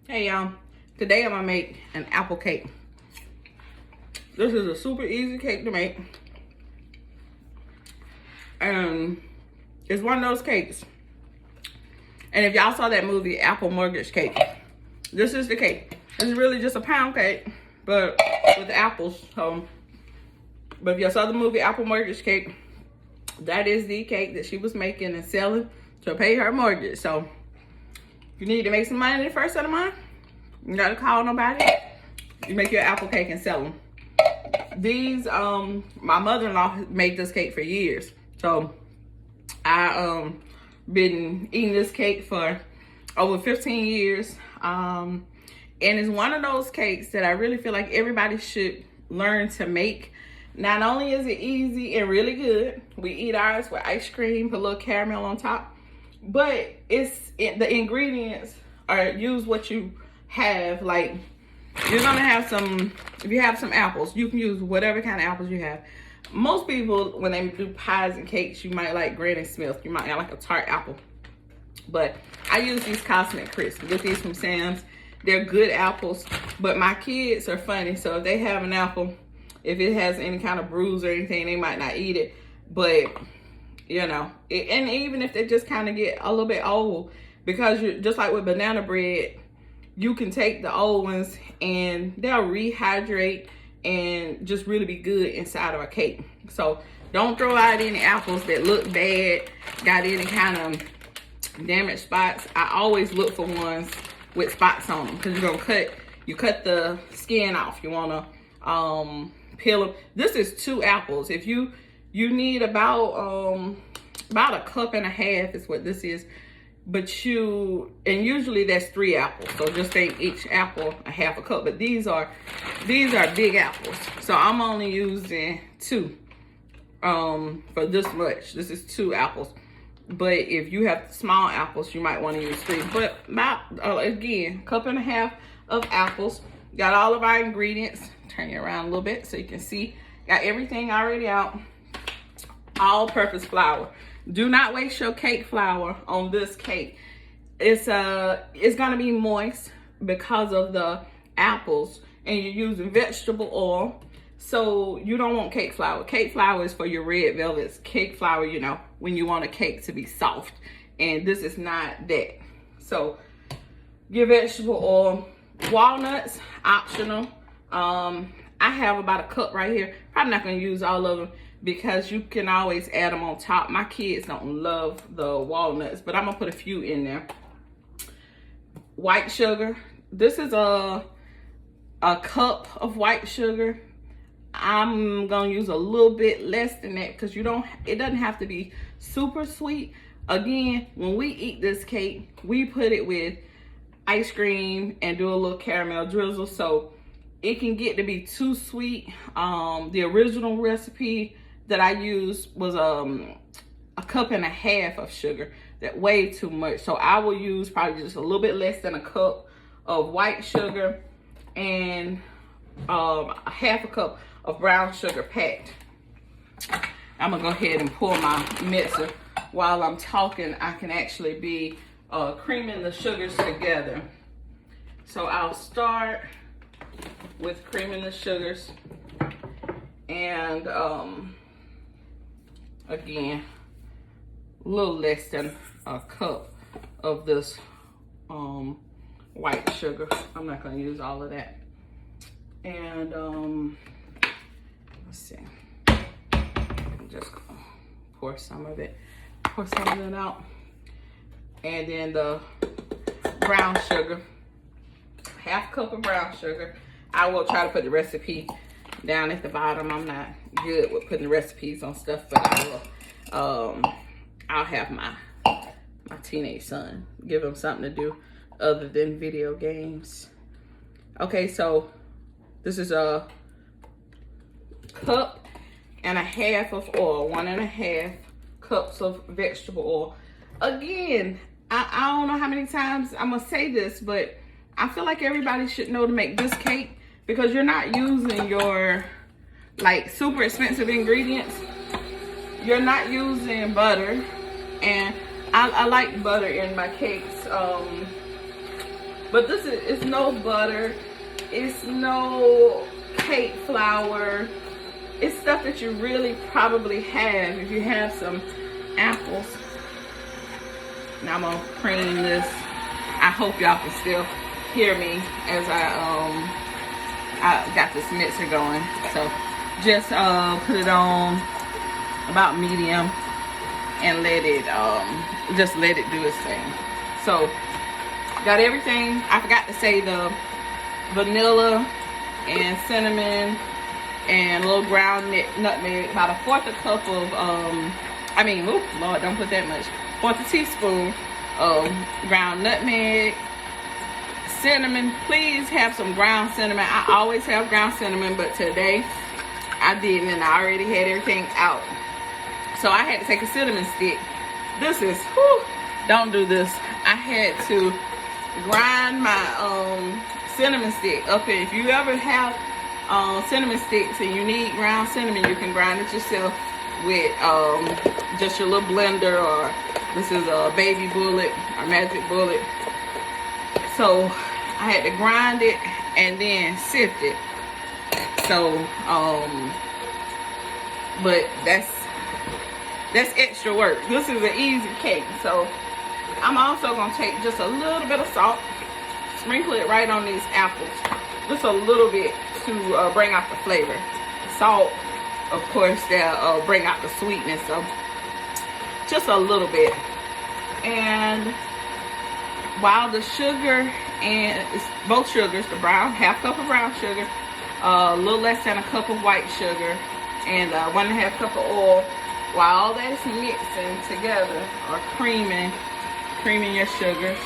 Hey y'all, today I'm gonna make an apple cake. This is a super easy cake to make. And it's one of those cakes. And if y'all saw that movie, Apple Mortgage Cake, this is the cake. It's really just a pound cake, but with apples. But if y'all saw the movie Apple Mortgage Cake, that is the cake that she was making and selling to pay her mortgage. So if you need to make some money the first of the month, you gotta call nobody. You make your apple cake and sell them. These, my mother-in-law made this cake for years. So I been eating this cake for over 15 years. And it's one of those cakes that I really feel like everybody should learn to make. Not only is it easy and really good, we eat ours with ice cream, put a little caramel on top, but the ingredients are use what you have. Like, you're gonna have some, if you have some apples, you can use whatever kind of apples you have. Most people, when they do pies and cakes, you might like Granny Smith, you might like a tart apple. But I use these Cosmic Crisps. Get these from Sam's. They're good apples, but my kids are funny, so if they have an apple, if it has any kind of bruise or anything, they might not eat it. But you know, and even if they just kind of get a little bit old, because you're just like with banana bread, you can take the old ones and they'll rehydrate and just really be good inside of a cake. So don't throw out any apples that look bad, got any kind of damaged spots. I always look for ones with spots on them, because you're gonna cut the skin off. You wanna peel them. This is 2 apples. If you need about a cup and a half is what this is. But usually that's 3 apples. So just think each apple a half a cup. But these are big apples. So I'm only using 2 for this much. This is 2 apples. But if you have small apples, you might want to use 3. But about, again, cup and a half of apples. Got all of our ingredients. Turn it around a little bit so you can see. Got everything already out. All-purpose flour. Do not waste your cake flour on this cake. It's gonna be moist because of the apples, and you're using vegetable oil. So you don't want cake flour. Cake flour is for your red velvets. Cake flour, you know, when you want a cake to be soft. And this is not that. So your vegetable oil. Walnuts, optional. I have about a cup right here. Probably not gonna use all of them, because you can always add them on top. My kids don't love the walnuts, but I'm gonna put a few in there. White sugar. This is a cup of white sugar. I'm gonna use a little bit less than that, because it doesn't have to be super sweet. Again, when we eat this cake, we put it with ice cream and do a little caramel drizzle, so it can get to be too sweet. The original recipe that I used was a cup and a half of sugar. That way too much. So I will use probably just a little bit less than a cup of white sugar and a half a cup of brown sugar packed. I'm gonna go ahead and pour my mixer. While I'm talking, I can actually be creaming the sugars together. So I'll start with creaming the sugars, and again, a little less than a cup of this white sugar. I'm not going to use all of that. And let's see, I'm just going to pour some of it out. And then the brown sugar, half cup of brown sugar. I will try to put the recipe down at the bottom. I'm not good with putting recipes on stuff, but I will. I'll have my teenage son, give him something to do other than video games. Okay, so this is a cup and a half of oil, 1.5 cups of vegetable oil. Again, I don't know how many times I'm gonna say this, but I feel like everybody should know to make this cake, because you're not using your like super expensive ingredients. You're not using butter, and I like butter in my cakes, But this is, it's no butter, it's no cake flour. It's stuff that you really probably have if you have some apples. Now I'm gonna cream this. I hope y'all can still hear me as I got this mixer going. So just put it on about medium and let it just let it do its thing. So got everything. I forgot to say the vanilla and cinnamon and a little ground nutmeg, about 1/4 cup of I mean, oh Lord, don't put that much. 1/4 teaspoon of ground nutmeg, cinnamon. Please have some ground cinnamon. I always have ground cinnamon, but today I didn't, and I already had everything out. So I had to take a cinnamon stick. This is, whew, don't do this. I had to grind my cinnamon stick up here. If you ever have cinnamon sticks and you need ground cinnamon, you can grind it yourself with just your little blender, or this is a baby bullet or magic bullet. So I had to grind it and then sift it. So but that's extra work. This is an easy cake. So I'm also gonna take just a little bit of salt, sprinkle it right on these apples, just a little bit to bring out the flavor. Salt, of course, they'll bring out the sweetness, so just a little bit. And while the sugar, and it's both sugars, the brown, 1/2 cup of brown sugar, a little less than a cup of white sugar, and 1.5 cup of oil, while all that is mixing together, or creaming your sugars.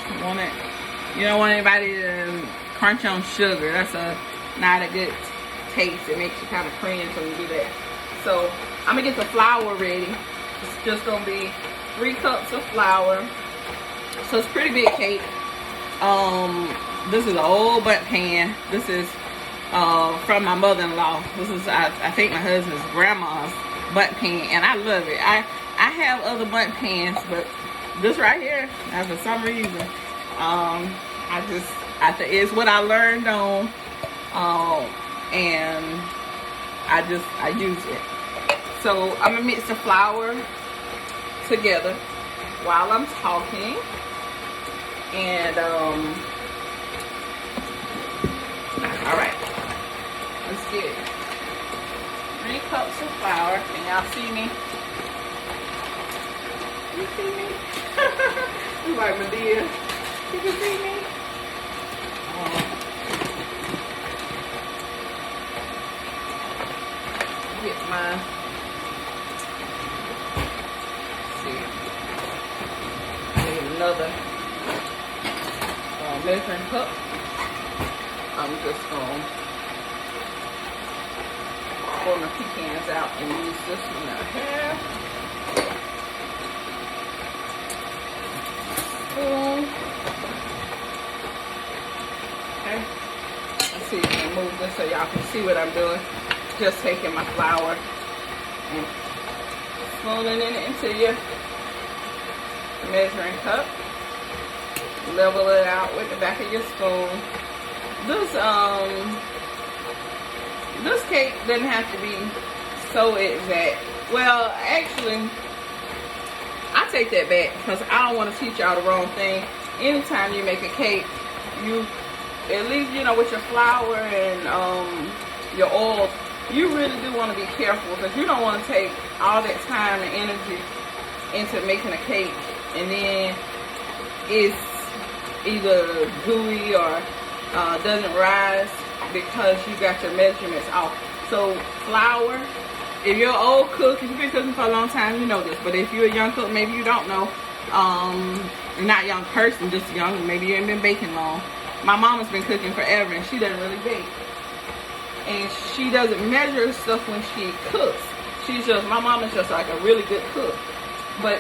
You don't want anybody to crunch on sugar. That's not a good taste. It makes you kind of cringe when you do that. So I'm gonna get the flour ready. It's just gonna be 3 cups of flour. So it's a pretty big cake. This is an old Bundt pan. This is from my mother-in-law. This is I think my husband's grandma's Bundt pan, and I love it. I have other Bundt pans, but this right here, for some reason, it's what I learned on, and I use it. So I'm gonna mix the flour together while I'm talking, and all right, let's get 3 cups of flour. Can y'all see me? You see me? You like Medea? You can see me? Get my, see, I need another measuring cup. I'm just going to pour my pecans out and use this one I have. Spoon. Okay. Let's see if I can move this so y'all can see what I'm doing. Just taking my flour and spooning it into your measuring cup. Level it out with the back of your spoon. This cake doesn't have to be so exact. Well, actually, I take that back because I don't want to teach y'all the wrong thing. Anytime you make a cake, you at least, you know, with your flour and your oil, you really do want to be careful, because you don't want to take all that time and energy into making a cake and then it's either gooey or doesn't rise because you got your measurements off. So flour, if you're an old cook, if you've been cooking for a long time, you know this, but if you're a young cook, maybe you don't know, not a young person, just young, maybe you ain't been baking long. My mama's been cooking forever and she doesn't really bake. And she doesn't measure stuff when she cooks. My mom is just like a really good cook. But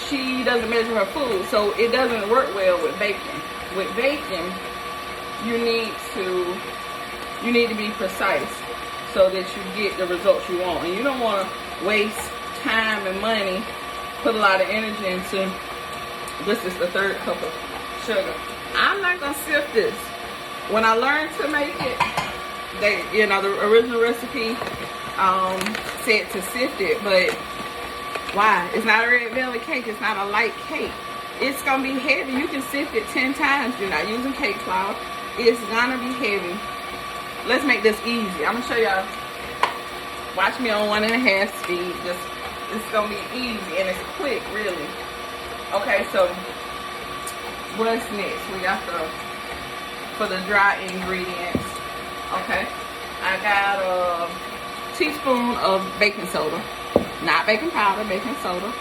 she doesn't measure her food, so it doesn't work well with baking. With baking, you need to be precise so that you get the results you want. And you don't want to waste time and money, put a lot of energy into This is the 3rd cup of sugar. I'm not gonna sift this. When I learned to make it, you know, the original recipe said to sift it, but why? It's not a red velvet cake. It's not a light cake. It's gonna be heavy. You can sift it 10 times. You're not using cake flour. It's gonna be heavy. Let's make this easy. I'm gonna show y'all. Watch me on 1.5 speed. It's gonna be easy and it's quick, really. Okay, so what's next? We got for the dry ingredients. Okay, I got a teaspoon of baking soda, not baking powder, baking soda.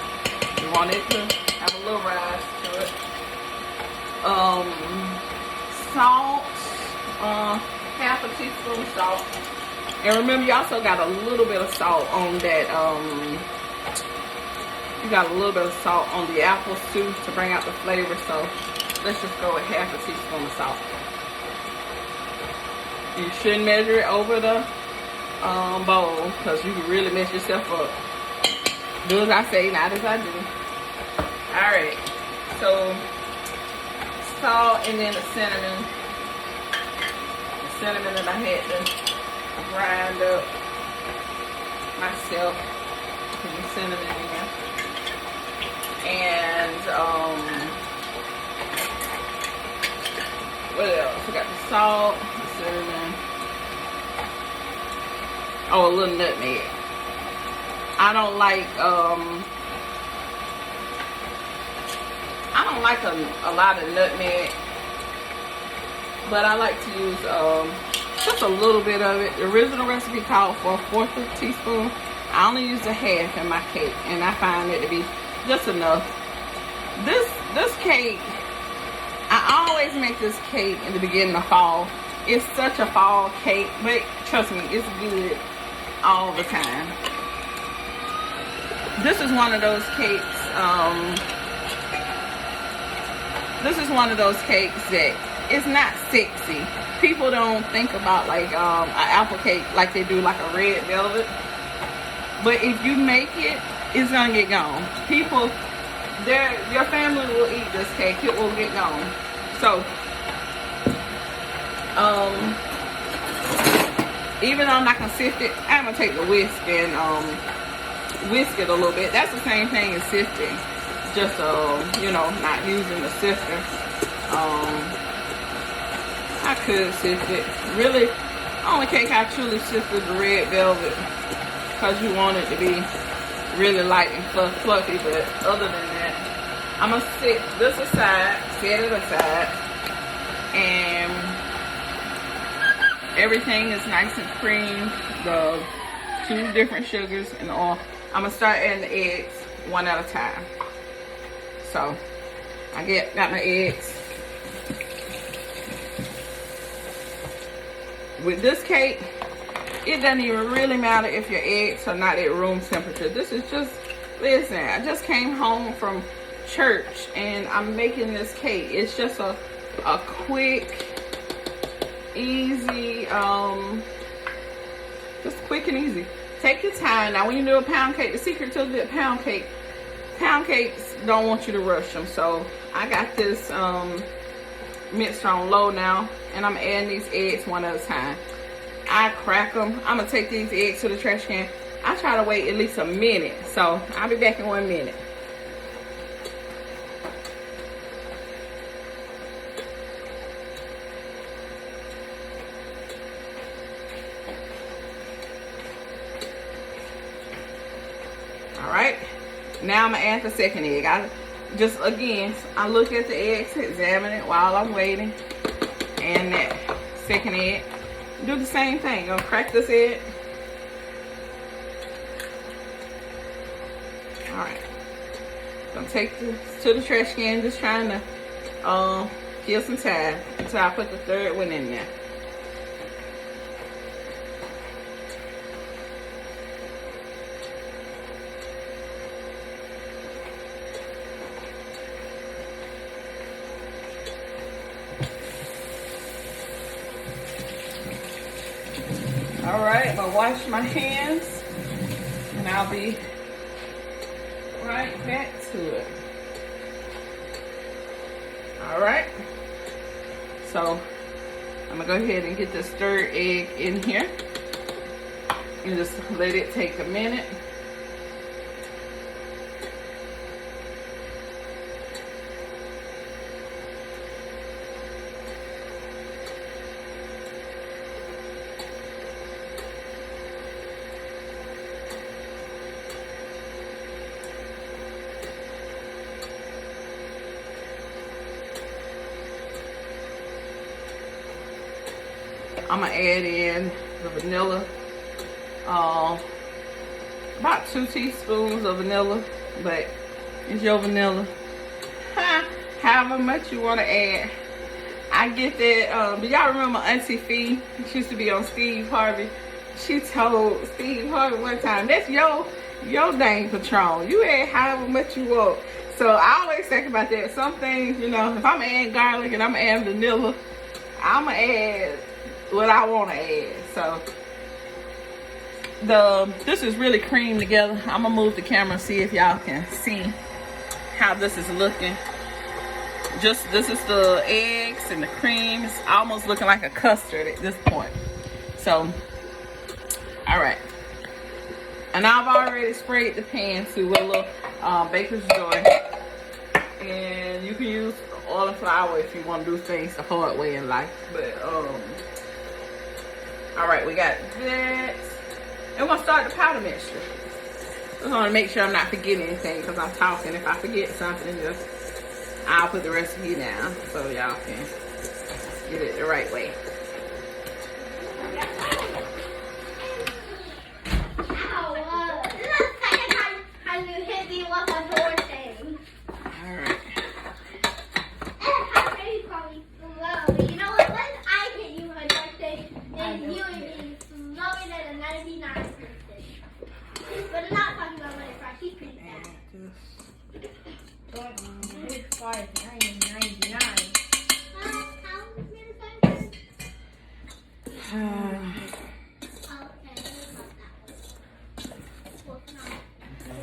You want it to have a little rise to it. Salt, half a teaspoon salt. And remember, you also got a little bit of salt on that, you got a little bit of salt on the apples too to bring out the flavor. So let's just go with half a teaspoon of salt. You shouldn't measure it over the bowl because you can really mess yourself up. Do as I say, not as I do. Alright, so salt and then the cinnamon. The cinnamon that I had to grind up myself. Put the cinnamon in there. And what else? We got the salt, the cinnamon. Oh, a little nutmeg. I don't like a lot of nutmeg, but I like to use just a little bit of it. The original recipe called for 1/4 of a teaspoon. I only use a half in my cake, and I find it to be just enough. This cake, I always make this cake in the beginning of fall. It's such a fall cake, but trust me, it's good all the time. This is one of those cakes, that it's not sexy. People don't think about like an apple cake like they do like a red velvet. But if you make it, it's gonna get gone. People, your family will eat this cake. It will get gone. So, even though I'm not gonna sift it, I'm gonna take the whisk and whisk it a little bit. That's the same thing as sifting. Just you know, not using the sifter. I could sift it. Really, only cake I truly sift is the red velvet, because you want it to be really light and fluffy. But other than that, I'm gonna set this aside, set it aside, and everything is nice and creamed. The 2 different sugars and all. I'm gonna start adding the eggs one at a time. So I got my eggs. With this cake, it doesn't even really matter if your eggs are not at room temperature. This is just, listen, I just came home from church and I'm making this cake. It's just a quick, easy, just quick and easy. Take your time. Now when you do a pound cake, the secret to a good pound cakes don't want you to rush them. So I got this mixer on low now, and I'm adding these eggs one at a time. I crack them. I'm gonna take these eggs to the trash can. I try to wait at least a minute, so I'll be back in 1 minute. Alright, now I'm gonna add the second egg. I look at the eggs, examine it while I'm waiting, and that second egg. Do the same thing. Gonna crack this egg. Alright. Gonna take this to the trash can, just trying to kill some time until I put the third one in there. Alright, I'm gonna wash my hands and I'll be right back to it. All right. So I'm gonna go ahead and get the stirred egg in here and just let it take a minute. I'm gonna add in the vanilla, about 2 teaspoons of vanilla, but it's your vanilla. However much you want to add. I get that. Do y'all remember Auntie Fee? She used to be on Steve Harvey. She told Steve Harvey one time, "That's your dang Patron. You add however much you want." So I always think about that. Some things, you know, if I'm adding garlic and I'm adding vanilla, I'm gonna add what I want to add. So this is really creamed together. I'm gonna move the camera and see if y'all can see how this is looking. This is the eggs and the cream. It's almost looking like a custard at this point. So all right, and I've already sprayed the pan too with a little baker's joy, and you can use oil and flour if you want to do things the hard way in life. But all right, we got that. And we're gonna start the powder mixture. I just want to make sure I'm not forgetting anything because I'm talking. If I forget something, I'll put the recipe down so y'all can get it the right way.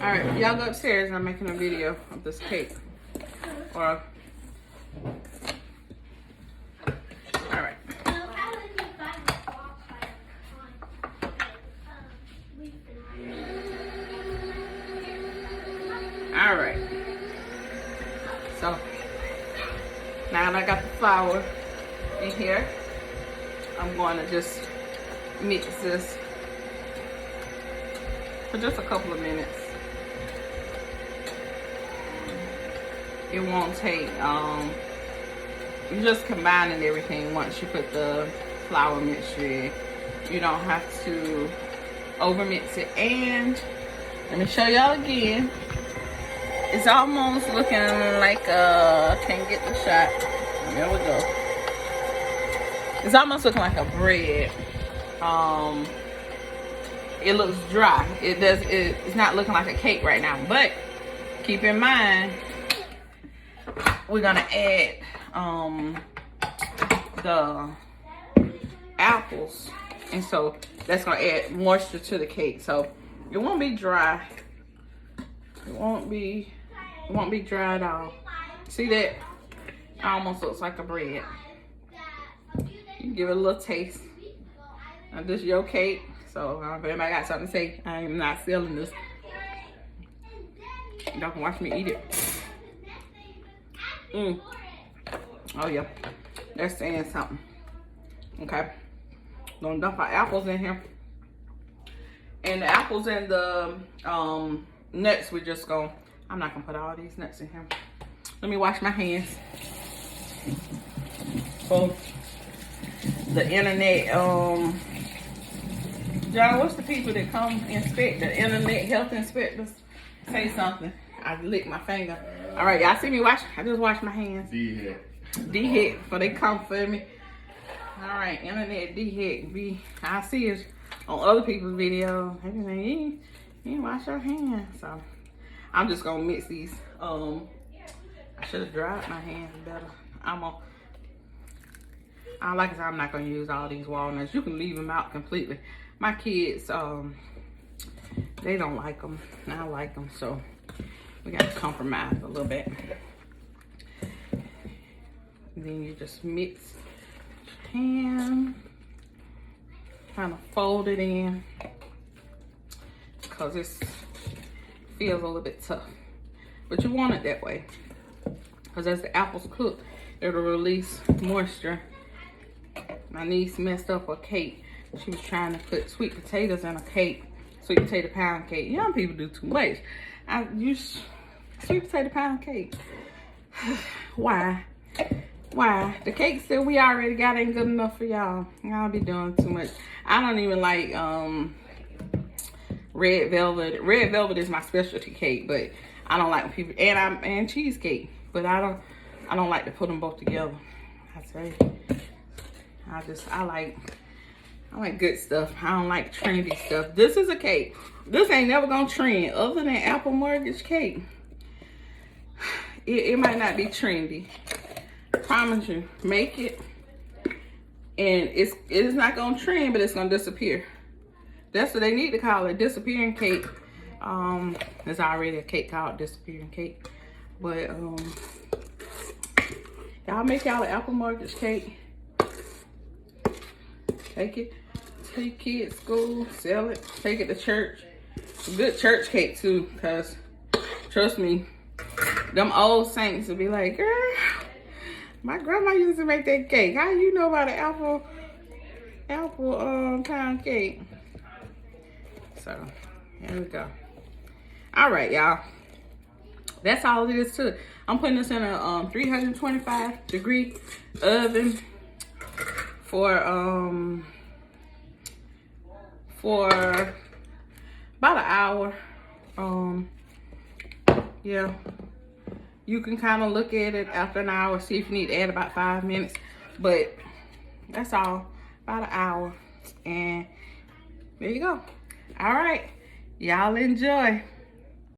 All right, y'all go upstairs. I'm making a video of this cake. All right. All right. So now that I got the flour in here, I'm going to just mix this for just a couple of minutes. It won't take, you're just combining everything once you put the flour mixture in. You don't have to over mix it. And let me show y'all again. It's almost looking like can't get the shot. There we go. It's almost looking like a bread. It looks dry. It's not looking like a cake right now, but keep in mind we're gonna add the apples, and so that's gonna add moisture to the cake, so it won't be dry. It won't be dry at all. See that? It almost looks like a bread. You can give it a little taste. Now this is your cake, so if anybody got something to say, I am not selling this. Y'all can watch me eat it. Oh yeah, that's saying something. Okay, gonna dump our apples in here, and the apples and the nuts, we're just gonna, I'm not gonna put all these nuts in here. Let me wash my hands. So the internet, John, what's the people that come inspect, the internet health inspectors? Say something. I licked my finger. All right, y'all see me wash? I just washed my hands. D-hit, for they come for me. All right, internet D-hit. I see it on other people's videos. They be saying, you didn't wash your hands. So I'm just gonna mix these. I should have dried my hands better. Like I said, I'm not gonna use all these walnuts. You can leave them out completely. My kids, they don't like them. I like them, so we gotta compromise a little bit. And then you just mix your hand, kind of fold it in, because it feels a little bit tough. But you want it that way, because as the apples cook, it'll release moisture. My niece messed up a cake. She was trying to put sweet potatoes in a cake, sweet potato pound cake. Young people do too much. I use sweet potato pound cake. Why? Why? The cakes that we already got ain't good enough for y'all. Y'all be doing too much. I don't even like red velvet. Red velvet is my specialty cake, but I don't like when people and cheesecake. But I don't like to put them both together. I say I like good stuff. I don't like trendy stuff. This is a cake. This ain't never gonna trend other than apple mortgage cake. It might not be trendy. I promise you. Make it. And it is not gonna trend, but it's gonna disappear. That's what they need to call it, disappearing cake. There's already a cake called disappearing cake. But y'all make y'all an apple mortgage cake. Take it to your kids' school, sell it, take it to church. A good church cake too, because trust me, them old saints will be like, girl, my grandma used to make that cake. How you know about an apple pound cake? So here we go. All right, y'all. That's all it is to it. I'm putting this in a 325 degree oven for about an hour. Yeah, you can kind of look at it after an hour, see if you need to add about 5 minutes, but that's all, about an hour. And there you go. All right, y'all enjoy.